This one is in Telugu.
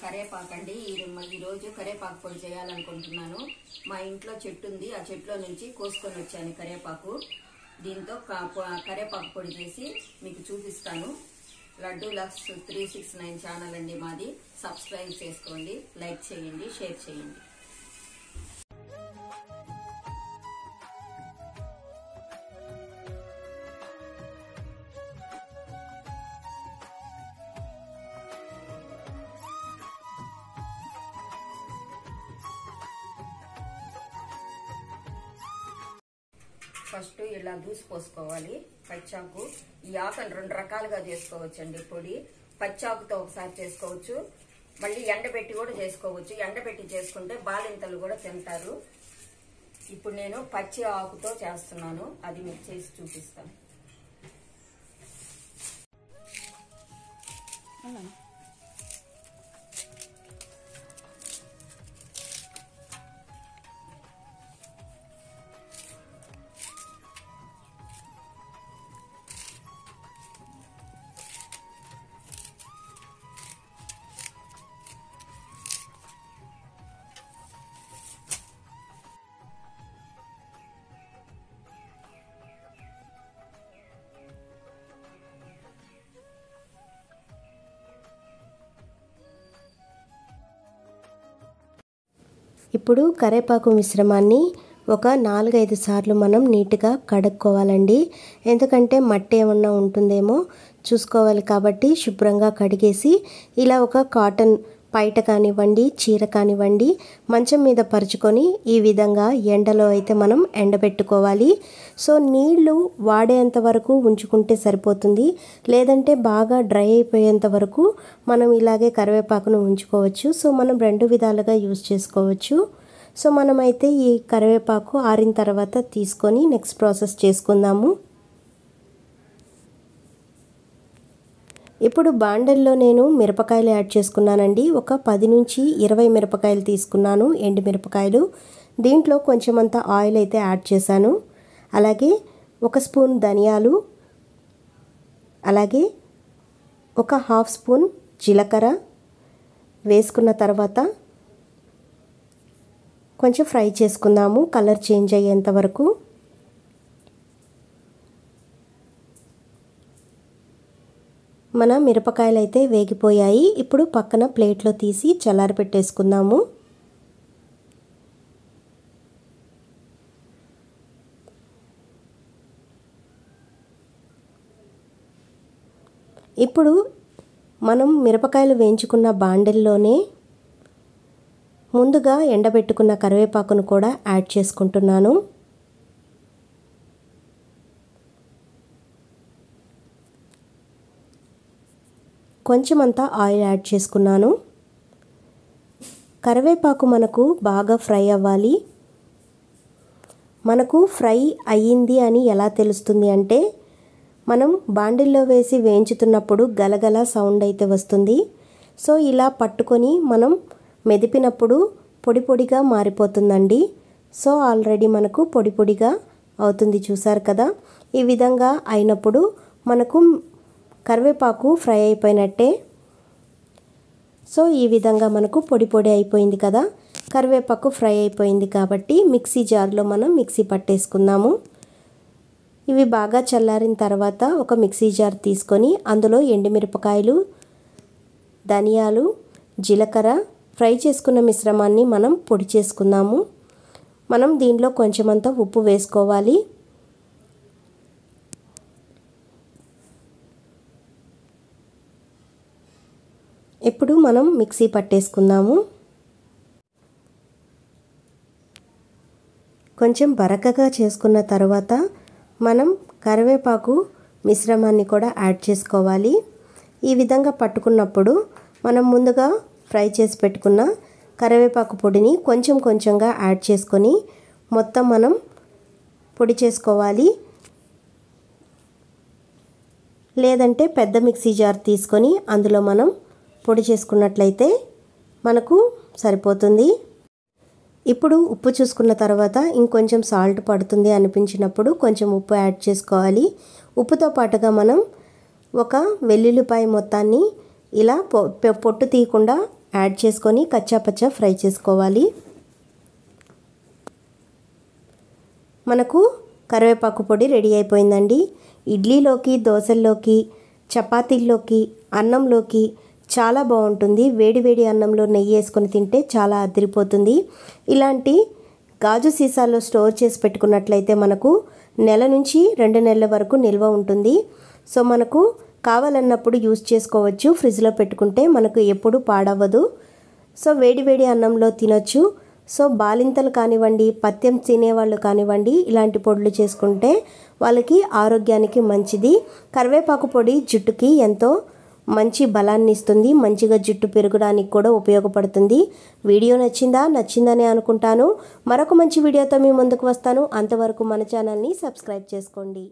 కరేపాకండి. ఈరోజు కరేపాకు పొడి చేయాలనుకుంటున్నాను. మా ఇంట్లో చెట్టు ఉంది, ఆ చెట్టులో నుంచి కోసుకొని వచ్చాను కరేపాకు. దీంతో కరేపాకు పొడి చేసి మీకు చూపిస్తాను. లడ్డు లక్స్ 369 ఛానల్ అండి మాది. సబ్స్క్రైబ్ చేసుకోండి, లైక్ చేయండి, షేర్ చేయండి. ఫస్ట్ ఇలా దూసి పోసుకోవాలి పచ్చాకు. ఈ ఆకులు 2 రకాలుగా చేసుకోవచ్చండి పొడి. పచ్చాకుతో ఒకసారి చేసుకోవచ్చు, మళ్ళీ ఎండబెట్టి కూడా చేసుకోవచ్చు. ఎండబెట్టి చేసుకుంటే బాలింతలు కూడా తింటారు. ఇప్పుడు నేను పచ్చి ఆకుతో చేస్తున్నాను, అది మీకు చేసి చూపిస్తాను. ఇప్పుడు కరేపాకు మిశ్రమాన్ని ఒక 4-5 సార్లు మనం నీట్గా కడుక్కోవాలండి. ఎందుకంటే మట్టి ఏమన్నా ఉంటుందేమో చూసుకోవాలి కాబట్టి శుభ్రంగా కడిగేసి ఇలా ఒక కాటన్ పైట కానివ్వండి, చీర కానివ్వండి మంచం మీద పరుచుకొని ఈ విధంగా ఎండలో అయితే మనం ఎండబెట్టుకోవాలి. సో నీళ్లు వాడేంత వరకు ఉంచుకుంటే సరిపోతుంది, లేదంటే బాగా డ్రై అయిపోయేంత వరకు మనం ఇలాగే కరివేపాకును ఉంచుకోవచ్చు. సో మనం 2 విధాలుగా యూజ్ చేసుకోవచ్చు. సో మనమైతే ఈ కరివేపాకు ఆరిన తర్వాత తీసుకొని నెక్స్ట్ ప్రాసెస్ చేసుకుందాము. ఇప్పుడు బాండల్లో నేను మిరపకాయలు యాడ్ చేసుకున్నానండి. ఒక 10 నుంచి 20 మిరపకాయలు తీసుకున్నాను, ఎండు మిరపకాయలు. దీంట్లో కొంచెం అంత ఆయిల్ అయితే యాడ్ చేశాను. అలాగే 1 స్పూన్ ధనియాలు, అలాగే ఒక 1/2 స్పూన్ జీలకర్ర వేసుకున్న తర్వాత కొంచెం ఫ్రై చేసుకుందాము, కలర్ చేంజ్ అయ్యేంత వరకు. మన మిరపకాయలు అయితే వేగిపోయాయి. ఇప్పుడు పక్కన ప్లేట్లో తీసి చల్లారి పెట్టేసుకుందాము. ఇప్పుడు మనం మిరపకాయలు వేయించుకున్న బాండెల్లోనే ముందుగా ఎండబెట్టుకున్న కరివేపాకును కూడా యాడ్ చేసుకుంటున్నాను. కొంచెం అంతా ఆయిల్ యాడ్ చేసుకున్నాను. కరివేపాకు మనకు బాగా ఫ్రై అవ్వాలి. మనకు ఫ్రై అయ్యింది అని ఎలా తెలుస్తుంది అంటే మనం బాండిల్లో వేసి వేయించుతున్నప్పుడు గలగల సౌండ్ అయితే వస్తుంది. సో ఇలా పట్టుకొని మనం మెదిపినప్పుడు పొడి పొడిగా మారిపోతుందండి. సో ఆల్రెడీ మనకు పొడి పొడిగా అవుతుంది, చూసారు కదా. ఈ విధంగా అయినప్పుడు మనకు కరివేపాకు ఫ్రై అయిపోయినట్టే. సో ఈ విధంగా మనకు పొడి పొడి అయిపోయింది కదా, కరివేపాకు ఫ్రై అయిపోయింది కాబట్టి మిక్సీ జార్లో మనం మిక్సీ పట్టేసుకుందాము. ఇవి బాగా చల్లారిన తర్వాత ఒక మిక్సీ జార్ తీసుకొని అందులో ఎండుమిరపకాయలు, ధనియాలు, జీలకర్ర, ఫ్రై చేసుకున్న మిశ్రమాన్ని మనం పొడి చేసుకుందాము. మనం దీనిలో కొంచెమంత ఉప్పు వేసుకోవాలి. ఇప్పుడు మనం మిక్సీ పట్టేసుకుందాము. కొంచెం బరకగా చేసుకున్న తర్వాత మనం కరివేపాకు మిశ్రమాన్ని కూడా యాడ్ చేసుకోవాలి. ఈ విధంగా పట్టుకున్నప్పుడు మనం ముందుగా ఫ్రై చేసి పెట్టుకున్న కరివేపాకు పొడిని కొంచెం కొంచెంగా యాడ్ చేసుకొని మొత్తం మనం పొడి చేసుకోవాలి. లేదంటే పెద్ద మిక్సీ జార్ తీసుకొని అందులో మనం పొడి చేసుకున్నట్లయితే మనకు సరిపోతుంది. ఇప్పుడు ఉప్పు చూసుకున్న తర్వాత ఇంకొంచెం సాల్ట్ పడుతుంది అనిపించినప్పుడు కొంచెం ఉప్పు యాడ్ చేసుకోవాలి. ఉప్పుతో పాటుగా మనం ఒక వెల్లుల్లిపాయ మొత్తాన్ని ఇలా పొట్టు తీయకుండా యాడ్ చేసుకొని కచ్చాపచ్చా ఫ్రై చేసుకోవాలి. మనకు కరివేపాకు పొడి రెడీ అయిపోయిందండి. ఇడ్లీలోకి, దోశల్లోకి, చపాతీల్లోకి, అన్నంలోకి చాలా బాగుంటుంది. వేడివేడి అన్నంలో నెయ్యి వేసుకొని తింటే చాలా అదిరిపోతుంది. ఇలాంటి గాజు సీసాల్లో స్టోర్ చేసి పెట్టుకున్నట్లయితే మనకు నెల నుంచి 2 నెలల వరకు నిల్వ ఉంటుంది. సో మనకు కావాలన్నప్పుడు యూజ్ చేసుకోవచ్చు. ఫ్రిడ్జ్లో పెట్టుకుంటే మనకు ఎప్పుడు పాడవ్వదు. సో వేడివేడి అన్నంలో తినొచ్చు. సో బాలింతలు కానివ్వండి, పథ్యం తినేవాళ్ళు కానివ్వండి, ఇలాంటి పొడులు చేసుకుంటే వాళ్ళకి ఆరోగ్యానికి మంచిది. కరివేపాకు పొడి జుట్టుకి ఎంతో మంచి బలాన్ని ఇస్తుంది. మంచిగా జుట్టు పెరగడానికి కూడా ఉపయోగపడుతుంది. వీడియో నచ్చిందని అనుకుంటాను. మరొక మంచి వీడియోతో మీ ముందుకు వస్తాను. అంతవరకు మన ఛానల్ని సబ్స్క్రైబ్ చేసుకోండి.